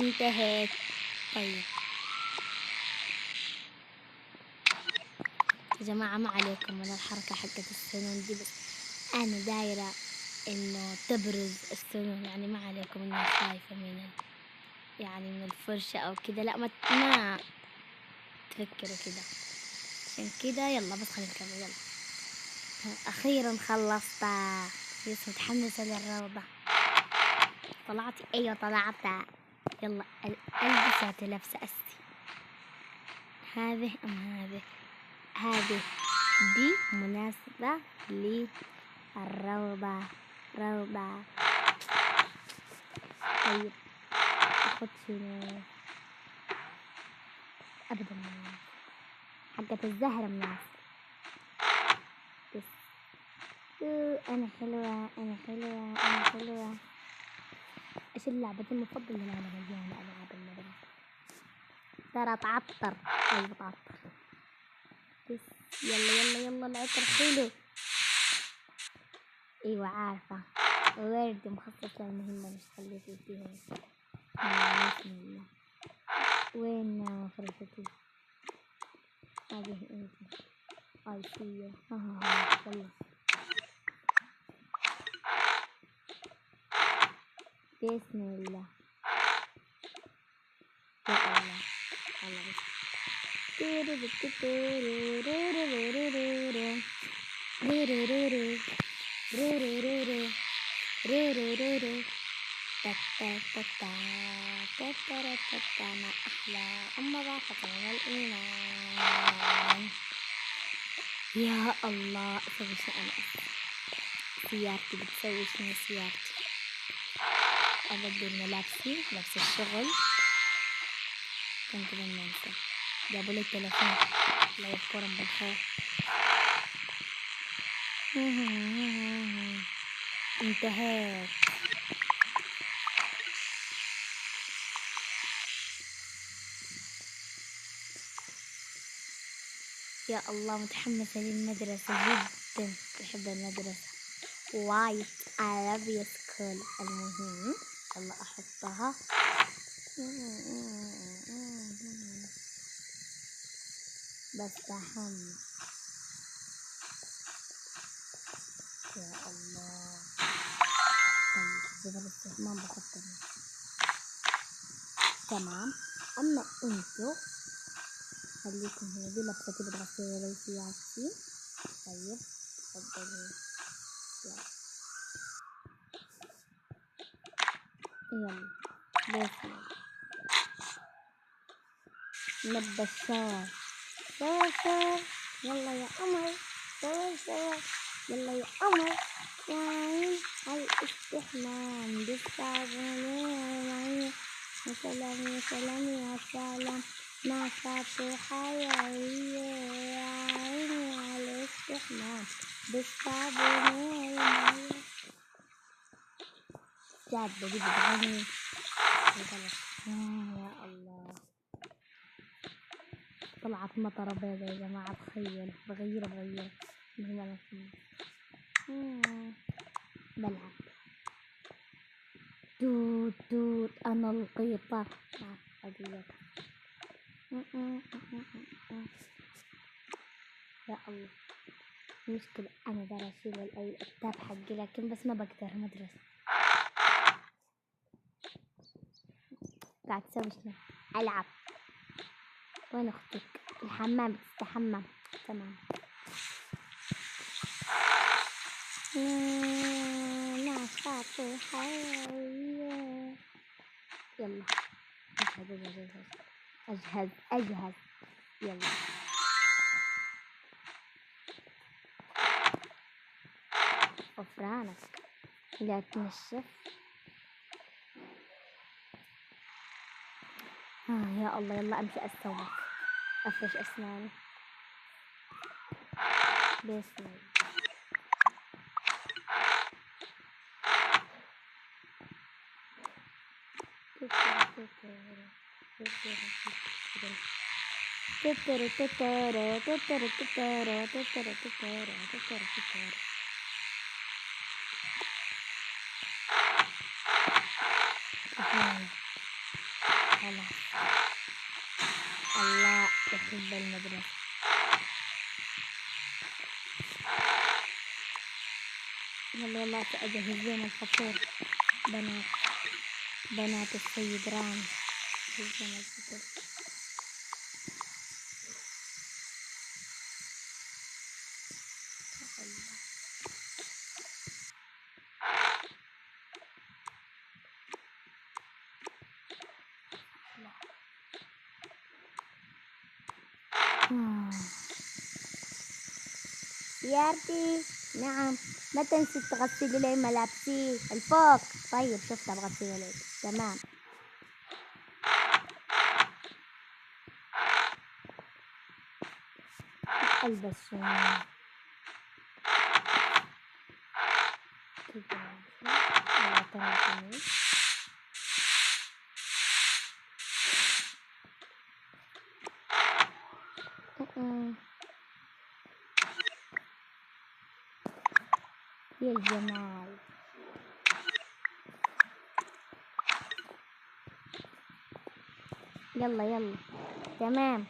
انتهت. طيب يا جماعة ما عليكم من الحركة حقت السنون دي، بس أنا دايرة إنه تبرز السنون، يعني ما عليكم إني خايفة يعني من الفرشة أو كده، لا ما تفكروا كده. عشان كده يلا بس خلينا نكمل. يلا أخيرا خلصت. بس متحمسة للروضة. طلعتي؟ أيوة طلعت. يلا ألبس لابسة أستي. هذه هذه دي مناسبة للروضة. روضة. طيب أخد شنو؟ أبدا مناسب. حقة الزهرة مناسب. بس أنا حلوة أنا حلوة أنا حلوة. إيش اللعبة المفضلة اللي أنا مليانة ألعاب المدرسة. ترى تعطر. أيوة تعطر. بس يلا العطر حلو. ايوه عارفة. ورد مخصص للمهمة مش خليتي فيها. بسم الله. وين فرشتي؟ هذه انت. اي سي. يلا بسم الله. يا الله. ما أحلى ضاقة من الإيمان. يا الله أسوي شو أنا؟ سيارتي بتسوي شنو سيارتي؟ أبدل ملابسي لبس الشغل. كنت بنسى. جابوا لي التلفون. الله يذكرهم بالخير. انتهيت. يا الله متحمسة للمدرسة جدا. بحب المدرسة وايد. I love your school. المهم يلا أحطها. بس أهم. يا الله. طيب زبالة الاستحمام بحطها. تمام. أما انتو خليكم هنا. دي لبستي بتغسلي سيارتي. طيب تفضلي. يلا بسم الله. نبى الشاور. شاور. يلا يا قمر. شاور. يلا يا قمر. وعين الاستحمام بالصابون والمية. يا سلام يا سلام يا سلام. ما فاتحة يا عيني على الاستحمام بالصابون والمية. جاد بدي بتغني. يا الله. طلعت مطرة بيضة يا جماعة. تخيل. بغير المهم بلعب. توت أنا القيطة. أديك. يا الله. مشكلة أنا دار أشيل الكتاب حقي لكن بس ما بقدر. مدرسة قاعد تسوي شنو؟ ألعب. وين أختك؟ الحمام بتستحمم. تمام. ما فاتحة. يلا أجهز. يلا غفرانك لا تنشف. يا الله. يلا أمشي أستوعب. أفرش أسناني. بسم الله. أحب المدرسة. يلا يلا أجهز لهم الفطور. بنات بنات السيد رامي، أجهز لهم الفطور. سيارتي، نعم. ما تنسي تغسلي لي ملابسي الفوق. طيب شفتها بغسلها لك. تمام. البس شوية كده. يلا ترى جميل. يا الجمال. يلا يلا تمام.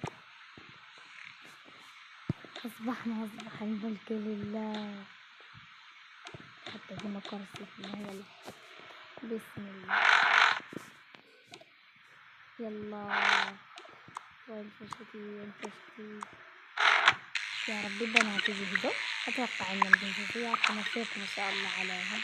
أصبحنا أصبح الملك لله. حتى هنا كرسي. يلا بسم الله. يلا والفشتي. يا ربي البنات يجهزوا. أتوقع إنهم جهزوا. يا تمسيك ما شاء الله عليهم.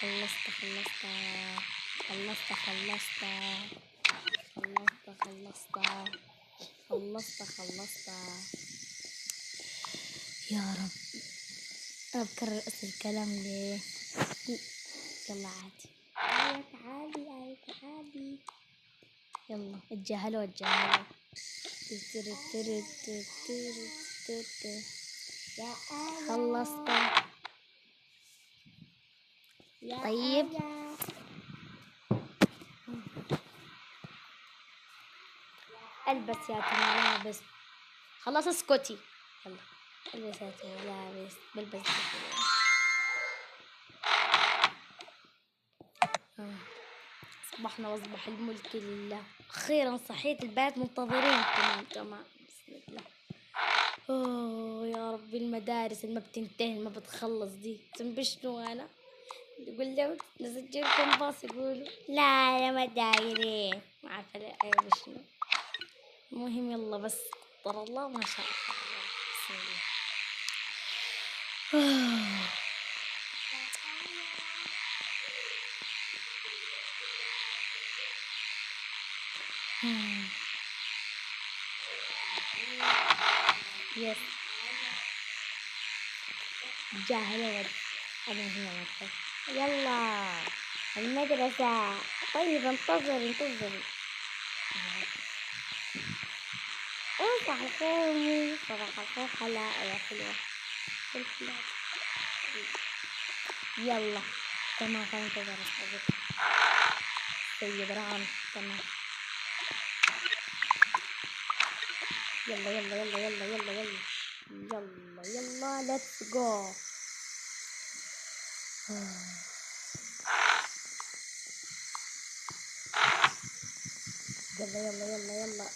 خلصت خلصت خلصت خلصت خلصت خلصت خلصت خلصت. يا رب أذكر الكلام ليه. يلا عادي. تعالي تعالي. يلا اتجاهلوا اتجاهلوا. خلصت. طيب البس يا ملابس. خلاص اسكتي. يلا البس يا ملابس. بلبس. أصبحنا وأصبح الملك لله. أخيرا صحيت. البنات منتظرين. تمام بسم الله. أوه يا ربي المدارس اللي ما بتنتهي ما بتخلص دي تنبشنو. أنا يقول لهم نسجلكم باص يقولوا لا ما دايرين ما عارفة لا أيوة شنو. المهم يلا بس قدر الله ما شاء الله. بسم الله. يس جاهلة. أنا هنا مكتب. يلا المدرسة. طيب انتظري. صباح الخير. صباح الخير. حلا يا حلوة. يلا تمام. خلينا ننتظر سيد رام. تمام. يلا يلا يلا يلا يلا يلا يلا يلا ليتس جو. يلا يلا يلا يلا.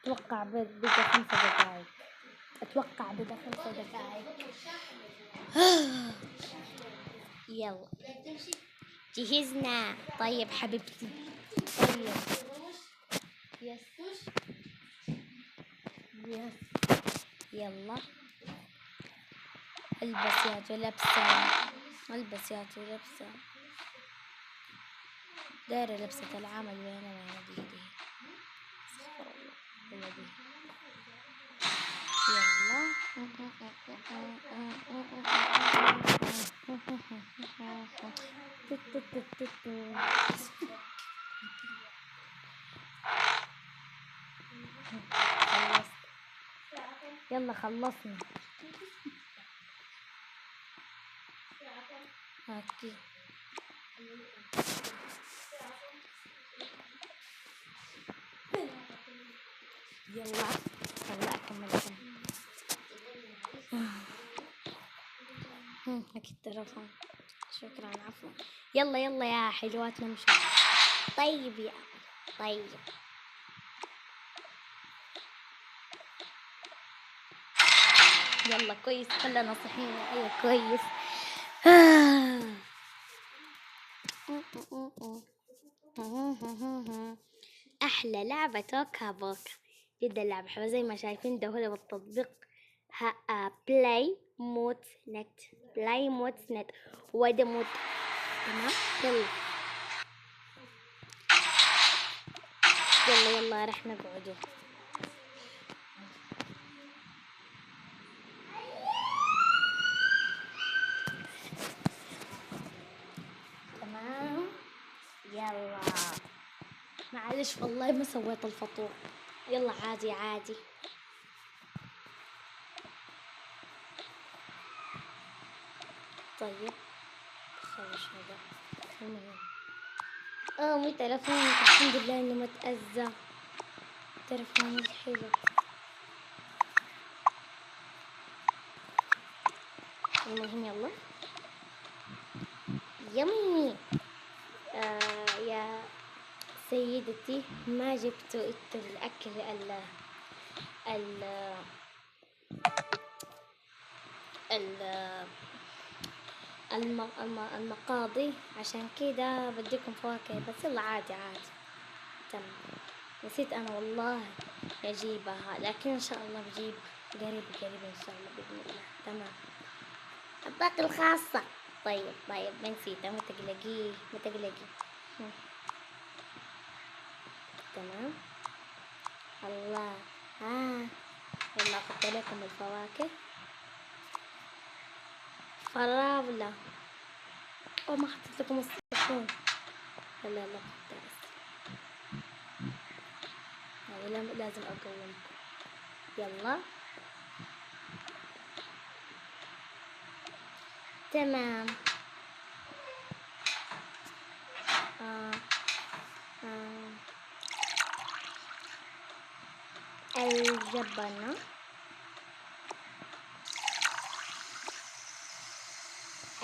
اتوقع بقى 5 دقايق. اتوقع بقى 5 دقايق. يلا جهزنا. طيب حبيبتي. طيب يس يس. يلا البس يا لبسة. البس يا لبسة. دايرة لبسة العمل وين دي. يلا يلا خلصنا. هاكي يلا يلا أكمل. أكيد تلفون. شكرا، عفوا. يلا يلا يا حلوات نمشي. طيب يا طيب. يلا كويس، كلنا صحيين. أيوة كويس. أحلى لعبة توكا بوكا. جدا لعبة حلوة زي ما شايفين، ده هو بالتطبيق. بلاي موت نت. بلاي موت نت. وده موت. تمام. يلا يلا يلا رح نقعدوا. تمام. يلا معلش والله ما سويت الفطور. يلا عادي عادي. طيب خلاص هذا المهم. مو تلفوني، الحمد لله اني ما تأذى. تلفوني الحلو. المهم يلا. يمي. يا سيدتي، ما جبتوا انتو الأكل ال ال المقاضي، عشان كده بديكم فواكه بس. يلا عادي عادي. تمام. نسيت أنا والله أجيبها، لكن إن شاء الله بجيب قريب قريب إن شاء الله بإذن الله. تمام. الطاقة الخاصة. طيب طيب ما نسيتها، ما تقلقي ما تقلقي. تمام. الله. يلا أحط لكم الفواكه. فراولة. ما حطيت لكم الصحون. يلا يلا بس. هذا لازم أقومكم. يلا. تمام. آه. الجبنة.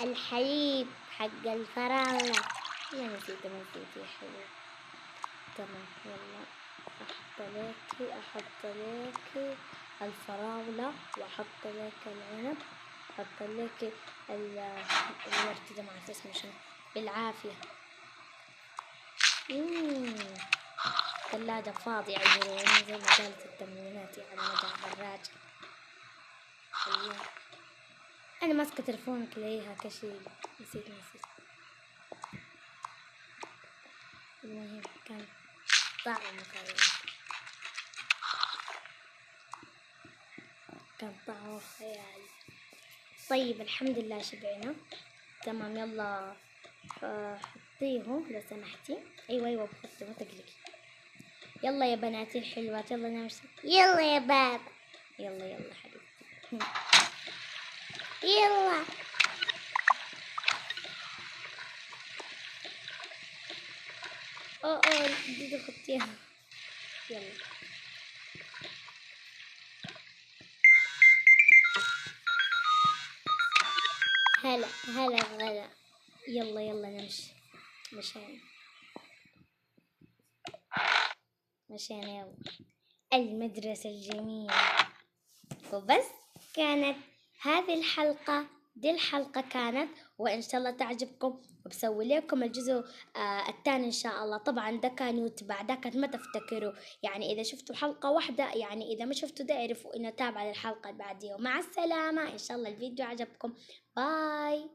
الحليب حق الفراولة. ما نسيت ما نسيت يا حلو. تمام. يلا أحط لك الفراولة، وأحط لك العنب، أحط لك الورد ده، ما عرفت اسمه شنو. بالعافية. ثلاجة فاضية عذروني، زي ما قالت التمرينات يعني مدى دراجة. الله. أنا ماسكة تلفونك ليها كشي. نسيت. المهم كان طعمه خيال. كان طعمه خيال. طيب الحمد لله شبعنا. تمام. يلا حطيه لو سمحتي. أيوة بحطه، ما تقلقي. يلا يا بناتي الحلوات، يلا نمشي. يلا يا بابا. يلا حبيبتي. يلا. دي خطيها. يلا. هلا غلا. يلا نمشي. مشينا يلا. المدرسة الجميلة. وبس. كانت هذه الحلقة، دي الحلقة كانت، وإن شاء الله تعجبكم، وبسوي لكم الجزء الثاني إن شاء الله. طبعا ده كان يتبع، ده كانت ما تفتكروا يعني إذا شفتوا حلقة واحدة، يعني إذا ما شفتوا ده اعرفوا إنه تابع للحلقة اللي بعديها. ومع السلامة، إن شاء الله الفيديو عجبكم. باي.